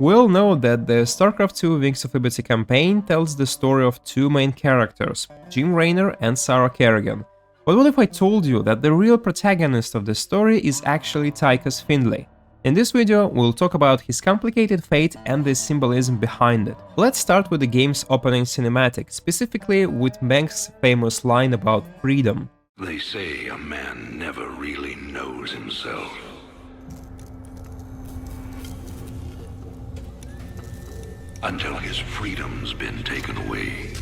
We all know that the StarCraft 2 Wings of Liberty campaign tells the story of two main characters, Jim Raynor and Sarah Kerrigan. But what if I told you that the real protagonist of the story is actually Tychus Findlay? In this video, we'll talk about his complicated fate and the symbolism behind it. Let's start with the game's opening cinematic, specifically with Mengsk's famous line about freedom. They say a man never really knows himself. Until his freedom's been taken away.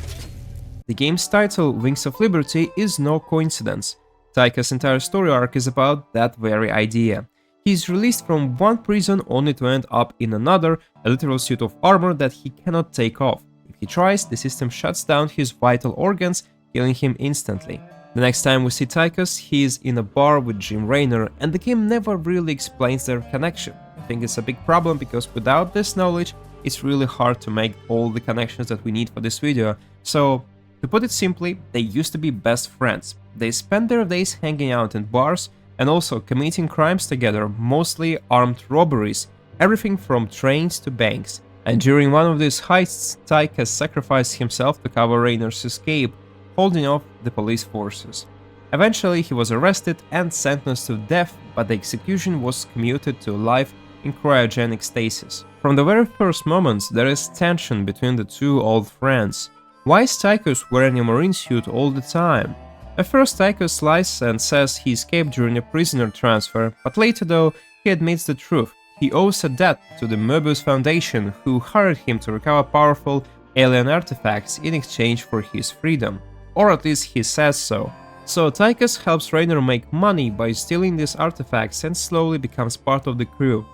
The game's title, Wings of Liberty, is no coincidence. Tychus' entire story arc is about that very idea. He is released from one prison only to end up in another, a literal suit of armor that he cannot take off. If he tries, the system shuts down his vital organs, killing him instantly. The next time we see Tychus, he is in a bar with Jim Raynor, and the game never really explains their connection. I think it's a big problem because without this knowledge, it's really hard to make all the connections that we need for this video. So, to put it simply, they used to be best friends. They spent their days hanging out in bars and also committing crimes together, mostly armed robberies, everything from trains to banks. And during one of these heists, Tychus sacrificed himself to cover Raynor's escape, holding off the police forces. Eventually, he was arrested and sentenced to death, but the execution was commuted to life in cryogenic stasis. From the very first moments, there is tension between the two old friends. Why is Tychus wearing a marine suit all the time? At first, Tychus lies and says he escaped during a prisoner transfer, but later though, he admits the truth. He owes a debt to the Mobius Foundation, who hired him to recover powerful alien artifacts in exchange for his freedom. Or at least he says so. So Tychus helps Raynor make money by stealing these artifacts and slowly becomes part of the crew.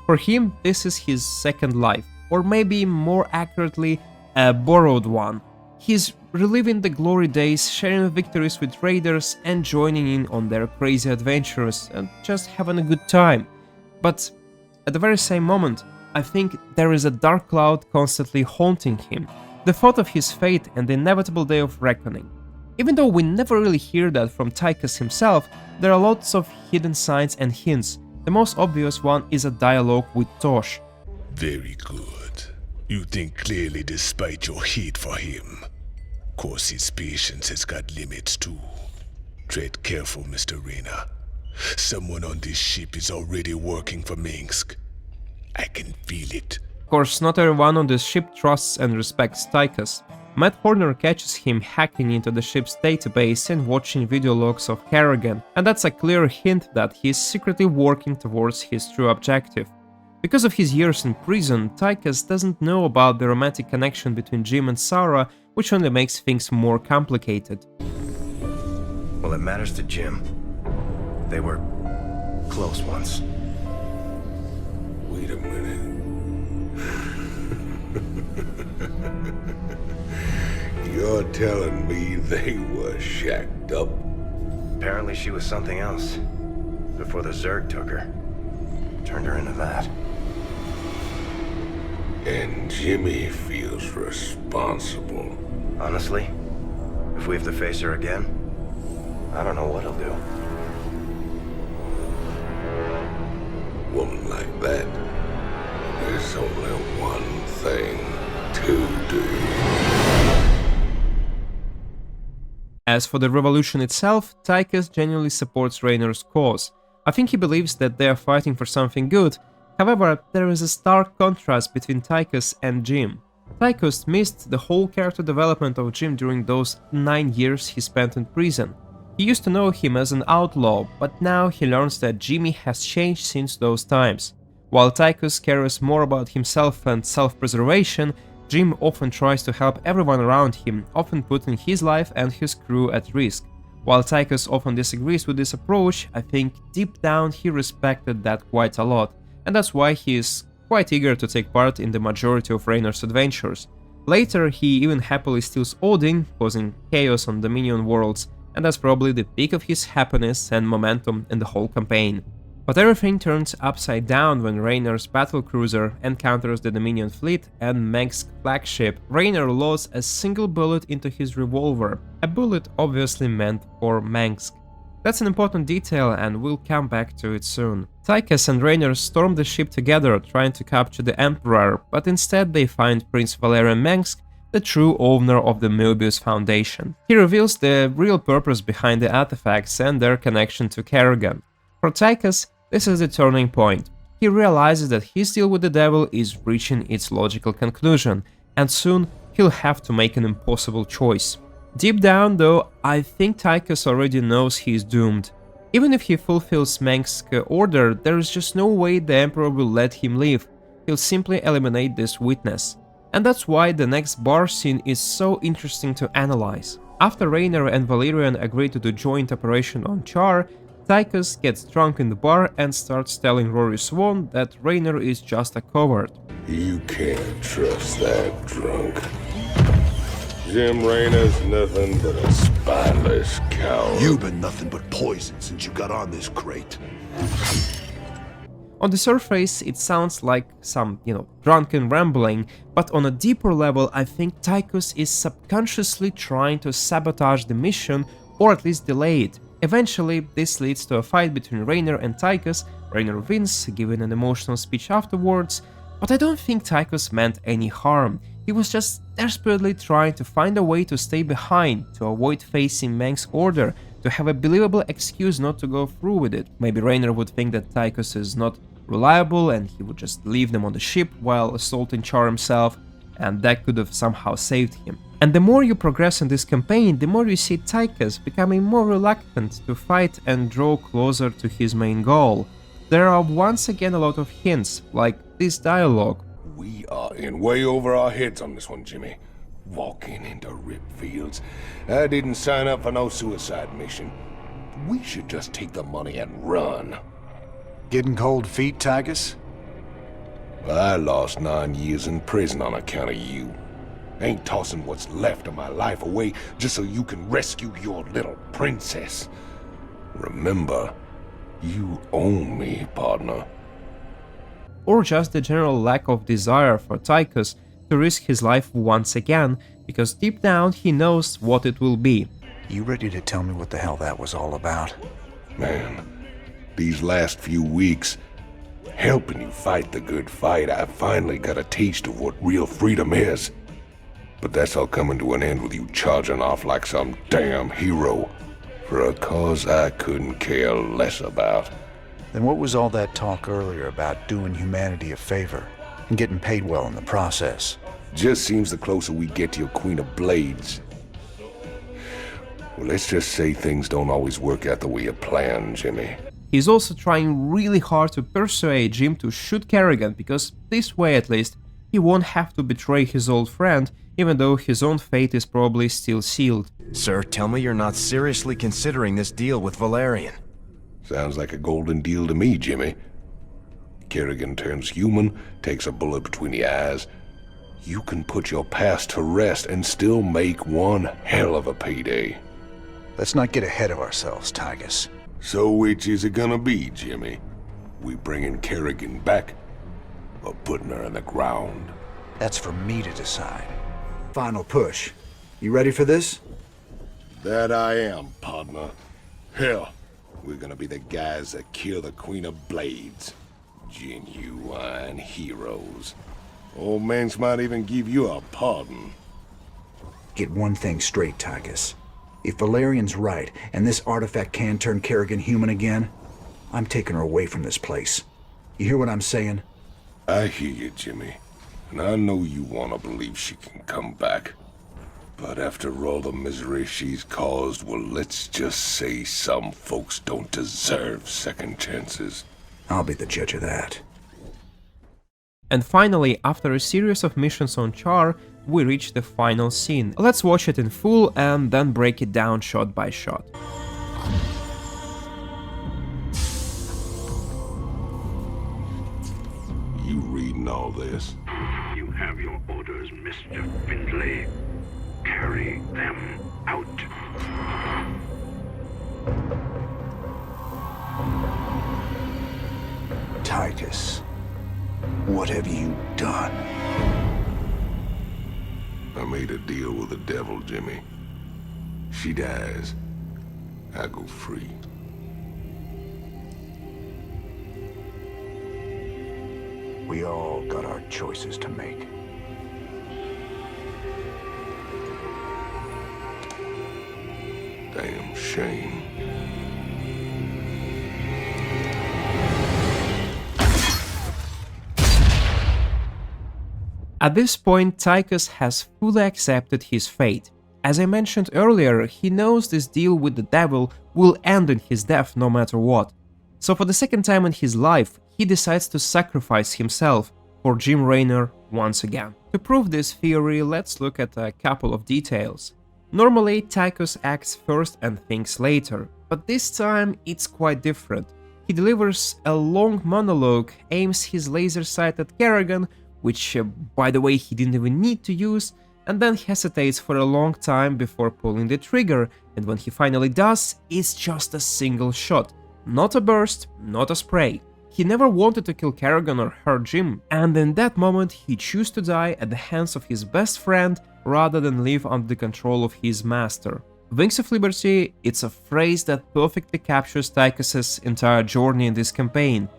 For him, this is his second life, or maybe more accurately, a borrowed one. He's reliving the glory days, sharing victories with raiders and joining in on their crazy adventures and just having a good time. But at the very same moment, I think there is a dark cloud constantly haunting him, the thought of his fate and the inevitable day of reckoning. Even though we never really hear that from Tychus himself, there are lots of hidden signs and hints. The most obvious one is a dialogue with Tosh. Very good. You think clearly despite your hate for him. Course his patience has got limits too. Tread careful, Mr. Raynor. Someone on this ship is already working for Mengsk. I can feel it. Of course, not everyone on this ship trusts and respects Tychus. Matt Horner catches him hacking into the ship's database and watching video logs of Kerrigan, and that's a clear hint that he is secretly working towards his true objective. Because of his years in prison, Tychus doesn't know about the romantic connection between Jim and Sarah, which only makes things more complicated. Well, it matters to Jim. They were close once. Wait a minute. You're telling me they were shacked up? Apparently she was something else. Before the Zerg took her. Turned her into that. And Jimmy feels responsible. Honestly, if we have to face her again, I don't know what he'll do. Woman like that, there's only one thing to do. As for the revolution itself, Tychus genuinely supports Raynor's cause. I think he believes that they are fighting for something good. However, there is a stark contrast between Tychus and Jim. Tychus missed the whole character development of Jim during those 9 years he spent in prison. He used to know him as an outlaw, but now he learns that Jimmy has changed since those times. While Tychus cares more about himself and self-preservation, Jim often tries to help everyone around him, often putting his life and his crew at risk. While Tychus often disagrees with this approach, I think deep down he respected that quite a lot, and that's why he is quite eager to take part in the majority of Raynor's adventures. Later, he even happily steals Odin, causing chaos on Dominion worlds, and that's probably the peak of his happiness and momentum in the whole campaign. But everything turns upside down when Raynor's battlecruiser encounters the Dominion fleet and Mengsk's flagship. Raynor loads a single bullet into his revolver, a bullet obviously meant for Mengsk. That's an important detail and we'll come back to it soon. Tychus and Raynor storm the ship together trying to capture the Emperor, but instead they find Prince Valerian Mengsk, the true owner of the Möbius Foundation. He reveals the real purpose behind the artifacts and their connection to Kerrigan. For Tychus, this is the turning point. He realizes that his deal with the devil is reaching its logical conclusion, and soon he'll have to make an impossible choice. Deep down though, I think Tychus already knows he's doomed. Even if he fulfills Mengsk's order, there's just no way the Emperor will let him live. He'll simply eliminate this witness. And that's why the next bar scene is so interesting to analyze. After Raynor and Valerian agree to do joint operation on Char, Tychus gets drunk in the bar and starts telling Rory Swan that Raynor is just a coward. You can't trust that drunk. Jim Raynor's nothing but a spineless coward. You've been nothing but poison since you got on this crate. On the surface, it sounds like some, drunken rambling, but on a deeper level, I think Tychus is subconsciously trying to sabotage the mission, or at least delay it. Eventually, this leads to a fight between Raynor and Tychus. Raynor wins, giving an emotional speech afterwards, but I don't think Tychus meant any harm. He was just desperately trying to find a way to stay behind, to avoid facing Mengsk's order, to have a believable excuse not to go through with it. Maybe Raynor would think that Tychus is not reliable and he would just leave them on the ship while assaulting Char himself, and that could have somehow saved him. And the more you progress in this campaign, the more you see Tychus becoming more reluctant to fight and draw closer to his main goal. There are once again a lot of hints, like this dialogue. We are in way over our heads on this one, Jimmy. Walking into rip fields. I didn't sign up for no suicide mission. We should just take the money and run. Getting cold feet, Tychus? I lost 9 years in prison on account of you. Ain't tossing what's left of my life away just so you can rescue your little princess. Remember, you own me, partner. Or just the general lack of desire for Tychus to risk his life once again, because deep down he knows what it will be. You ready to tell me what the hell that was all about? Man, these last few weeks, helping you fight the good fight, I finally got a taste of what real freedom is. But that's all coming to an end with you charging off like some damn hero for a cause I couldn't care less about. Then what was all that talk earlier about doing humanity a favor and getting paid well in the process? Just seems the closer we get to your Queen of Blades. Well, let's just say things don't always work out the way you plan, Jimmy. He's also trying really hard to persuade Jim to shoot Kerrigan, because this way at least he won't have to betray his old friend, even though his own fate is probably still sealed. Sir, tell me you're not seriously considering this deal with Valerian. Sounds like a golden deal to me, Jimmy. Kerrigan turns human, takes a bullet between the eyes. You can put your past to rest and still make one hell of a payday. Let's not get ahead of ourselves, Tychus. So which is it gonna be, Jimmy? We bringing Kerrigan back, or putting her in the ground? That's for me to decide. Final push. You ready for this? That I am, partner. Hell, we're gonna be the guys that kill the Queen of Blades. Genuine heroes. Old Mengsk might even give you a pardon. Get one thing straight, Tychus. If Valerian's right, and this artifact can turn Kerrigan human again, I'm taking her away from this place. You hear what I'm saying? I hear you, Jimmy. And I know you want to believe she can come back. But after all the misery she's caused, well, let's just say some folks don't deserve second chances. I'll be the judge of that. And finally, after a series of missions on Char, we reach the final scene. Let's watch it in full and then break it down shot by shot. You reading all this? You have your orders, Mr. Findlay. Carry them out. Tychus, what have you done? I made a deal with the devil, Jimmy. She dies. I go free. We all got our choices to make. Damn shame. At this point, Tychus has fully accepted his fate. As I mentioned earlier, he knows this deal with the devil will end in his death no matter what. So for the second time in his life, he decides to sacrifice himself for Jim Raynor once again. To prove this theory, let's look at a couple of details. Normally, Tychus acts first and thinks later, but this time it's quite different. He delivers a long monologue, aims his laser sight at Kerrigan, which, by the way, he didn't even need to use, and then hesitates for a long time before pulling the trigger, and when he finally does, it's just a single shot. Not a burst, not a spray. He never wanted to kill Kerrigan or hurt Jim, and in that moment he chose to die at the hands of his best friend rather than live under the control of his master. Wings of Liberty, it's a phrase that perfectly captures Tychus's entire journey in this campaign.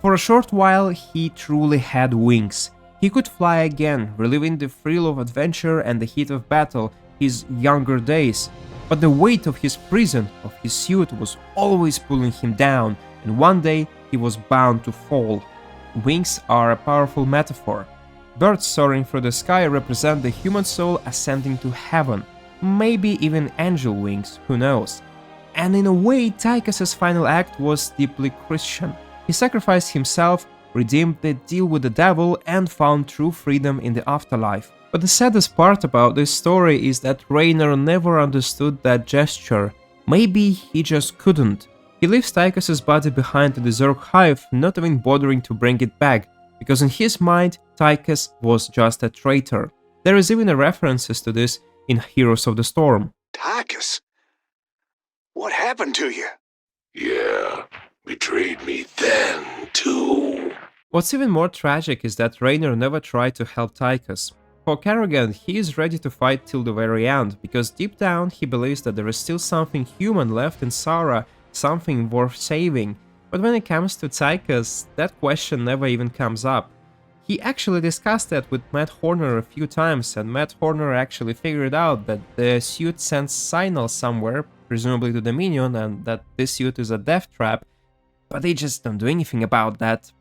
For a short while, he truly had wings. He could fly again, reliving the thrill of adventure and the heat of battle, his younger days. But the weight of his prison, of his suit, was always pulling him down, and one day he was bound to fall. Wings are a powerful metaphor. Birds soaring through the sky represent the human soul ascending to heaven, maybe even angel wings, who knows. And in a way, Tychus's final act was deeply Christian. He sacrificed himself, redeemed the deal with the devil, and found true freedom in the afterlife. But the saddest part about this story is that Raynor never understood that gesture. Maybe he just couldn't. He leaves Tychus's body behind in the Zerg hive, not even bothering to bring it back, because in his mind, Tychus was just a traitor. There is even a references to this in Heroes of the Storm. Tychus? What happened to you? Yeah, betrayed me then, too. What's even more tragic is that Raynor never tried to help Tychus. For Kerrigan, he is ready to fight till the very end, because deep down he believes that there is still something human left in Sarah, something worth saving. But when it comes to Tychus, that question never even comes up. He actually discussed that with Matt Horner a few times, and Matt Horner actually figured out that the suit sends signals somewhere, presumably to the minion, and that this suit is a death trap, but they just don't do anything about that.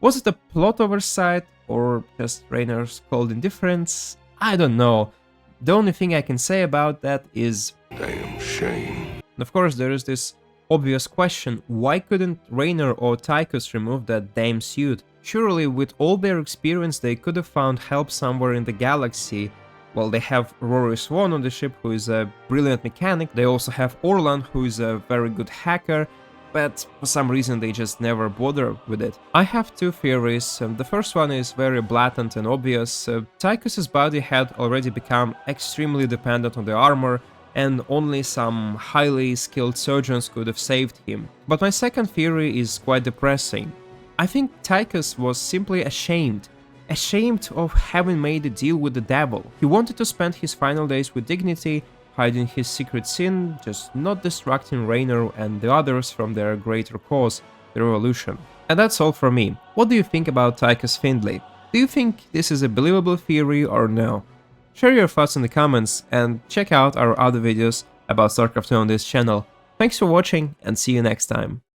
Was it a plot oversight, or just Raynor's cold indifference? I don't know. The only thing I can say about that is... Damn shame. And of course there is this obvious question, why couldn't Raynor or Tychus remove that damn suit? Surely with all their experience they could have found help somewhere in the galaxy. Well, they have Rory Swan on the ship, who is a brilliant mechanic, they also have Orlan, who is a very good hacker, but for some reason they just never bother with it. I have two theories. The first one is very blatant and obvious. Tychus's body had already become extremely dependent on the armor, and only some highly skilled surgeons could have saved him. But my second theory is quite depressing. I think Tychus was simply ashamed of having made a deal with the devil. He wanted to spend his final days with dignity, hiding his secret sin, just not distracting Raynor and the others from their greater cause, the revolution. And that's all from me. What do you think about Tychus Findlay? Do you think this is a believable theory or no? Share your thoughts in the comments and check out our other videos about StarCraft 2 on this channel. Thanks for watching and see you next time.